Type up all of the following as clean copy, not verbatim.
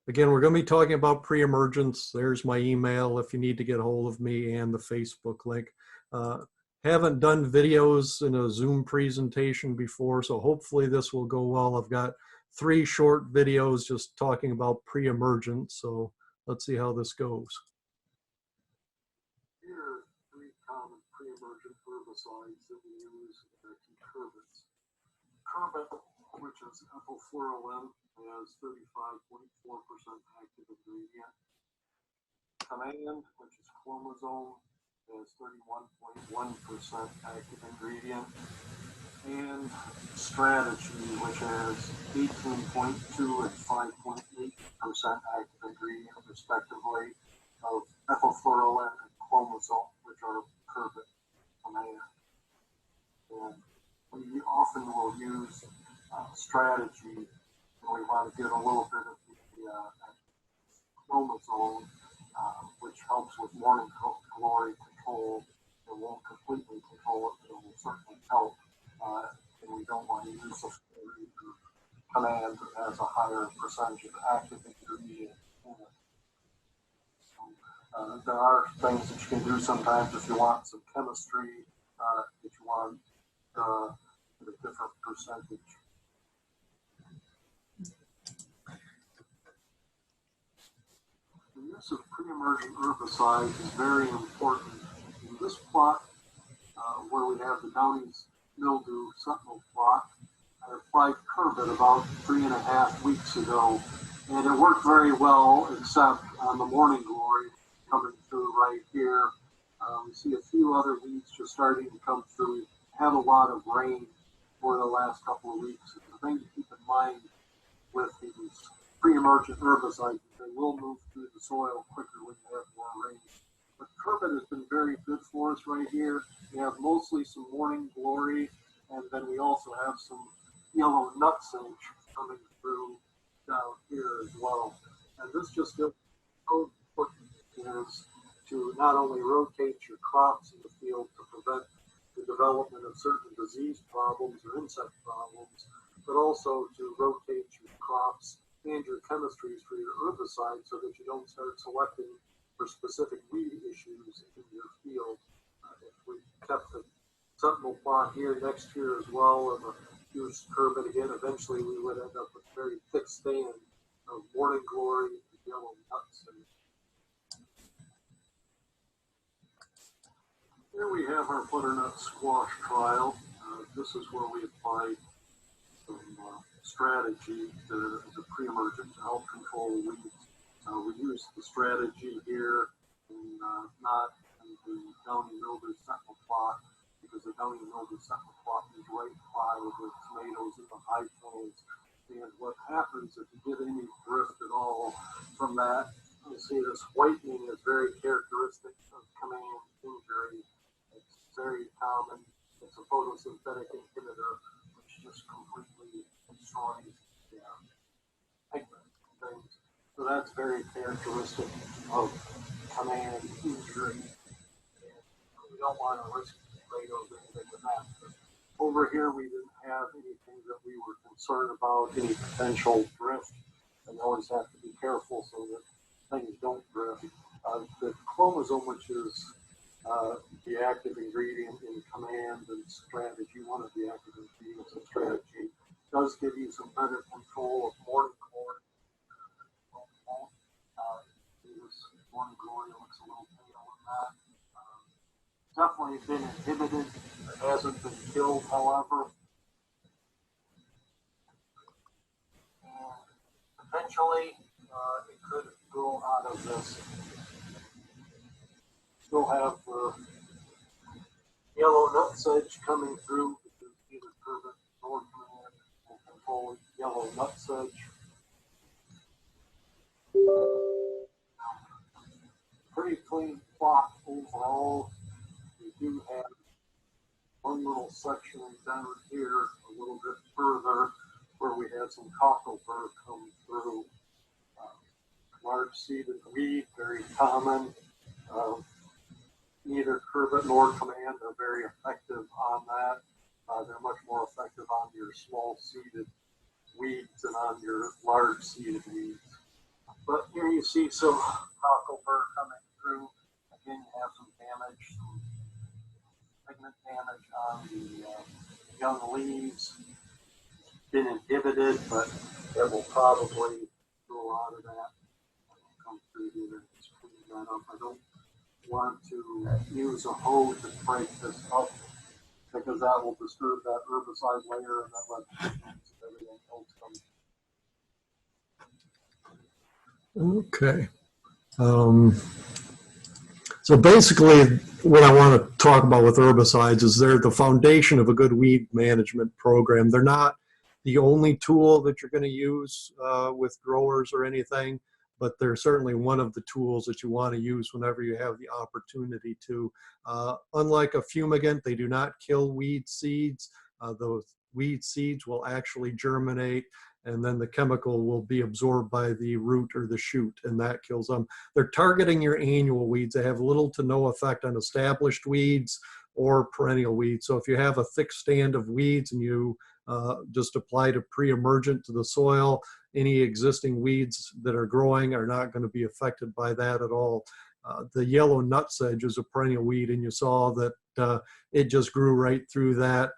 Again, we're going to be talking about pre-emergence. There's my email if you need to get a hold of me, and the Facebook link. Haven't done videos in a Zoom presentation before, so hopefully this will go well. I've got 3 short videos just talking about pre-emergent, so let's see how this goes. Here are 3 common pre-emergent herbicides that we use to herbicides. Carbon, which is Triflorulin, has 35.4% active ingredient. Command, which is chromosome, has 31.1% active ingredient. And strategy, which has 18.2 and 5.8% active ingredient, respectively, of Triflorulin and chromosome, which are carbon command. And we often will use strategy when we want to get a little bit of the chromosome, which helps with morning glory control. It won't completely control it, but it will certainly help. And we don't want to use the command that has a higher percentage of active ingredient in it. So, there are things that you can do sometimes if you want some chemistry, if you want a different percentage. The use of pre-emergent herbicides is very important. In this plot, where we have the downy mildew sentinel plot, I applied Carbon about 3.5 weeks ago, and it worked very well, except on the morning glory coming through right here. We see a few other weeds just starting to come through. We had a lot of rain for the last couple of weeks. The thing to keep in mind with these pre-emergent herbicides, they will move through the soil quicker when you have more rain. But Carbon has been very good for us right here. We have mostly some morning glory, and then we also have some yellow nutsedge coming through down here as well. And this just gives so important is to not only rotate your crops in the field to prevent the development of certain disease problems or insect problems, but also to rotate your crops and your chemistries for your herbicides so that you don't start selecting for specific weed issues in your field. If we kept the sentinel plot here next year as well, and used Carbon again, eventually we would end up with a very thick stand of morning glory and yellow nutsedge. Here we have our butternut squash trial. This is where we applied some strategy as a pre-emergent to help control weeds. We use the strategy here and not in the downy mildew sentinel plot, because the downy mildew sentinel plot is right by the tomatoes in the high tones. And what happens if you get any drift at all from that, you see this whitening is very characteristic of command injury. It's very common. It's a photosynthetic inhibitor, which just completely destroys the pigment things. So that's very characteristic of command injury. And we don't want to risk tomatoes or anything with that. But over here, we didn't have anything that we were concerned about, any potential drift. And you always have to be careful so that things don't drift. The chromosome, which is the active ingredient in command and strategy, one of the active ingredients in strategy, does give you some better control of morning glory. This morning glory looks a little pale in that. Definitely been inhibited. It hasn't been killed, however. And eventually, it could grow out of this. Still have yellow nutsedge coming through, because either Carbon or command will control yellow nutsedge. Pretty clean plot overall. We do have one little section down here a little bit further where we had some cocklebur come through. Large seeded weed, very common. Neither Carbon nor command are very effective on that. They're much more effective on your small seeded weeds than on your large seeded weeds. But here you see some cocklebur coming through. Again, you have some damage, some pigment damage on the young leaves. Been inhibited, but it will probably do a lot of that. Come through here and just clean that up. I don't want to use a hoe to break this up because that will disturb that herbicide layer and then let everything else come. Okay. So basically, what I want to talk about with herbicides is they're the foundation of a good weed management program. They're not the only tool that you're going to use with growers or anything, but they're certainly one of the tools that you want to use whenever you have the opportunity to. Unlike a fumigant, they do not kill weed seeds. Those weed seeds will actually germinate, and then the chemical will be absorbed by the root or the shoot, and that kills them. They're targeting your annual weeds. They have little to no effect on established weeds or perennial weeds. So if you have a thick stand of weeds and you just apply to pre-emergent to the soil, any existing weeds that are growing are not going to be affected by that at all. The yellow nutsedge is a perennial weed, and you saw that it just grew right through that.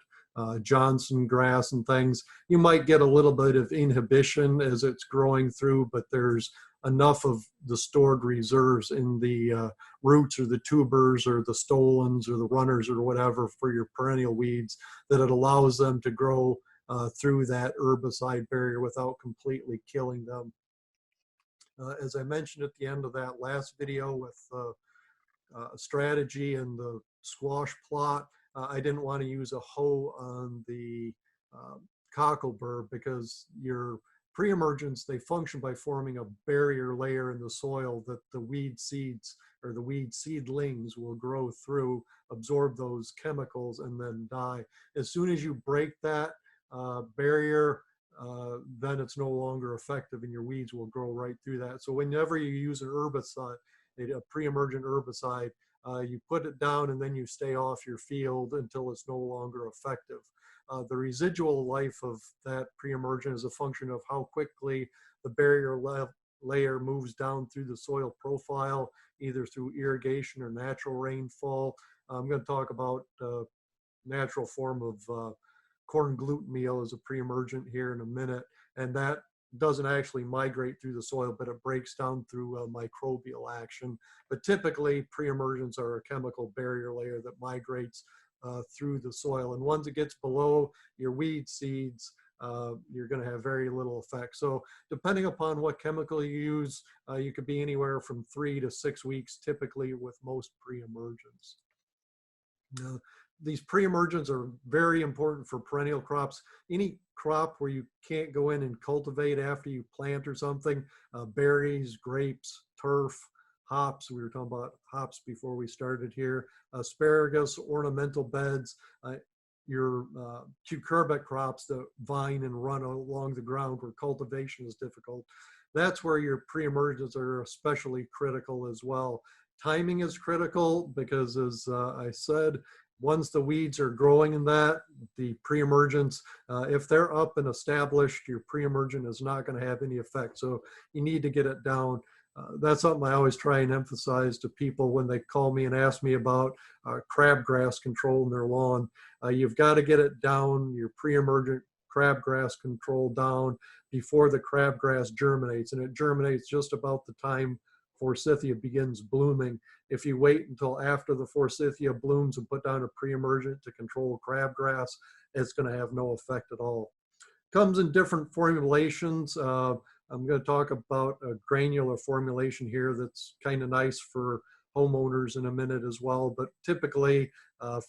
Johnson grass and things, you might get a little bit of inhibition as it's growing through, but there's enough of the stored reserves in the roots or the tubers or the stolons or the runners or whatever for your perennial weeds that it allows them to grow through that herbicide barrier without completely killing them. As I mentioned at the end of that last video with strategy and the squash plot, I didn't want to use a hoe on the cocklebur because your pre-emergents, they function by forming a barrier layer in the soil that the weed seeds or the weed seedlings will grow through, absorb those chemicals, and then die. As soon as you break that barrier, then it's no longer effective and your weeds will grow right through that. So whenever you use an herbicide, a pre-emergent herbicide, you put it down and then you stay off your field until it's no longer effective. The residual life of that pre-emergent is a function of how quickly the barrier layer moves down through the soil profile, either through irrigation or natural rainfall. I'm going to talk about natural form of corn gluten meal as a pre-emergent here in a minute, and that doesn't actually migrate through the soil, but it breaks down through microbial action. But typically, pre-emergents are a chemical barrier layer that migrates through the soil. And once it gets below your weed seeds, you're going to have very little effect. So depending upon what chemical you use, you could be anywhere from 3 to 6 weeks typically with most pre-emergents. These pre-emergents are very important for perennial crops. Any crop where you can't go in and cultivate after you plant or something, berries, grapes, turf, hops. We were talking about hops before we started here. Asparagus, ornamental beds, your cucurbit crops that vine and run along the ground where cultivation is difficult. That's where your pre-emergents are especially critical as well. Timing is critical because, as I said, once the weeds are growing in that, the pre-emergents, if they're up and established, your pre-emergent is not going to have any effect. So you need to get it down. That's something I always try and emphasize to people when they call me and ask me about crabgrass control in their lawn. You've got to get it down, your pre-emergent crabgrass control down before the crabgrass germinates. And it germinates just about the time forsythia begins blooming. If you wait until after the forsythia blooms and put down a pre-emergent to control crabgrass, it's going to have no effect at all. Comes in different formulations. I'm going to talk about a granular formulation here that's kind of nice for homeowners in a minute as well, but typically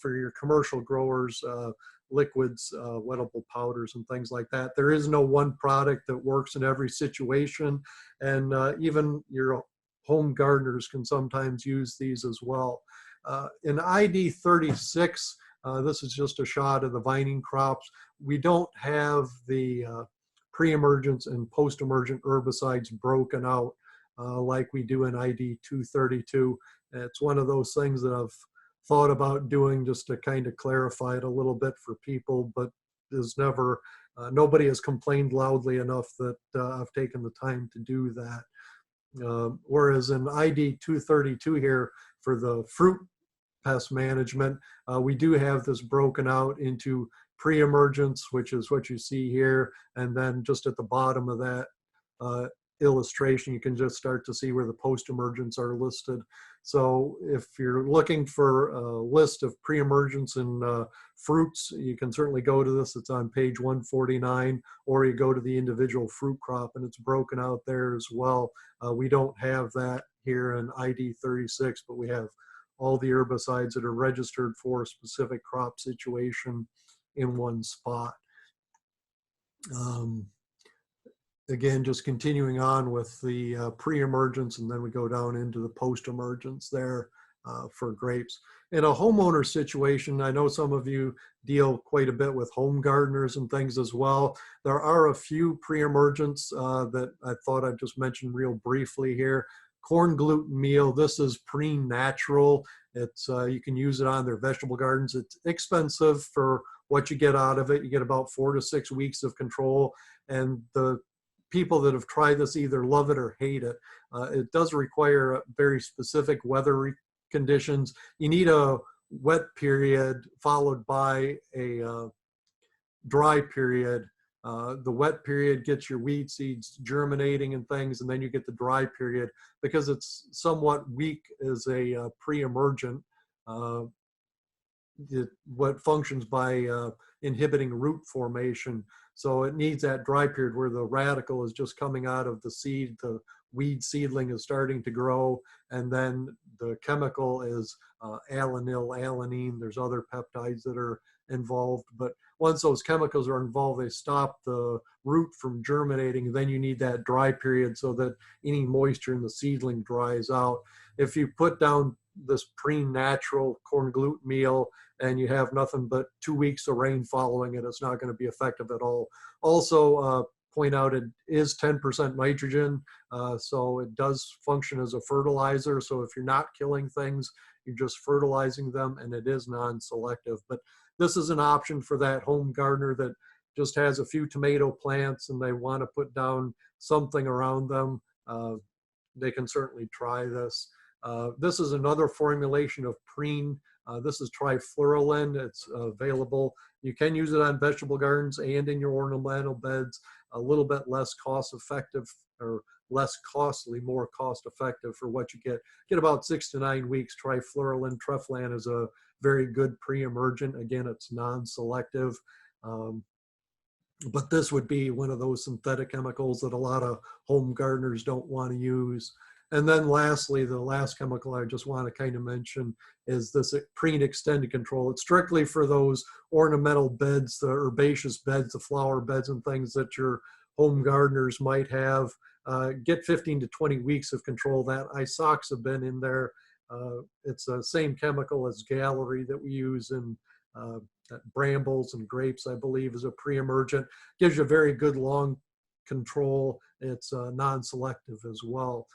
for your commercial growers, liquids, wettable powders and things like that. There is no one product that works in every situation, and even your home gardeners can sometimes use these as well. In ID 36, this is just a shot of the vining crops. We don't have the pre-emergents and post-emergent herbicides broken out like we do in ID 232. It's one of those things that I've thought about doing just to kind of clarify it a little bit for people, but there's never, nobody has complained loudly enough that I've taken the time to do that. Whereas in ID 232 here for the fruit pest management, we do have this broken out into pre-emergence, which is what you see here, and then just at the bottom of that illustration, you can just start to see where the post-emergents are listed. So if you're looking for a list of pre-emergents in fruits, you can certainly go to this. It's on page 149, or you go to the individual fruit crop and it's broken out there as well. We don't have that here in ID 36, but we have all the herbicides that are registered for a specific crop situation in one spot. Again, just continuing on with the pre-emergence, and then we go down into the post-emergence there for grapes. In a homeowner situation, I know some of you deal quite a bit with home gardeners and things as well. There are a few pre-emergents that I thought I'd just mention real briefly here. Corn gluten meal, this is Preen natural. It's you can use it on their vegetable gardens. It's expensive for what you get out of it. You get about 4 to 6 weeks of control, and the people that have tried this either love it or hate it. It does require very specific weather conditions. You need a wet period followed by a dry period. The wet period gets your weed seeds germinating and things, and then you get the dry period because it's somewhat weak as a pre-emergent. What functions by inhibiting root formation. So it needs that dry period where the radical is just coming out of the seed, the weed seedling is starting to grow, and then the chemical is alanine, alanine. There's other peptides that are involved, but once those chemicals are involved, they stop the root from germinating. Then you need that dry period so that any moisture in the seedling dries out. If you put down this Preen natural corn gluten meal and you have nothing but 2 weeks of rain following it, it's not going to be effective at all. Also, point out it is 10% nitrogen, so it does function as a fertilizer. So if you're not killing things, you're just fertilizing them, and it is non-selective. But this is an option for that home gardener that just has a few tomato plants and they want to put down something around them. They can certainly try this. This is another formulation of Preen. This is Triflorulin. It's available. You can use it on vegetable gardens and in your ornamental beds. A little bit less cost effective, or less costly, more cost effective for what you get. Get about 6 to 9 weeks. Triflorulin, Treflan is a very good pre-emergent. Again, it's non-selective. But this would be one of those synthetic chemicals that a lot of home gardeners don't want to use. And then lastly, the last chemical I just want to kind of mention is this Preen Extended Control. It's strictly for those ornamental beds, the herbaceous beds, the flower beds and things that your home gardeners might have. Get 15 to 20 weeks of control. That isoxaben in there, it's the same chemical as Gallery that we use in brambles and grapes, I believe, is a pre-emergent. Gives you a very good long control. It's non-selective as well.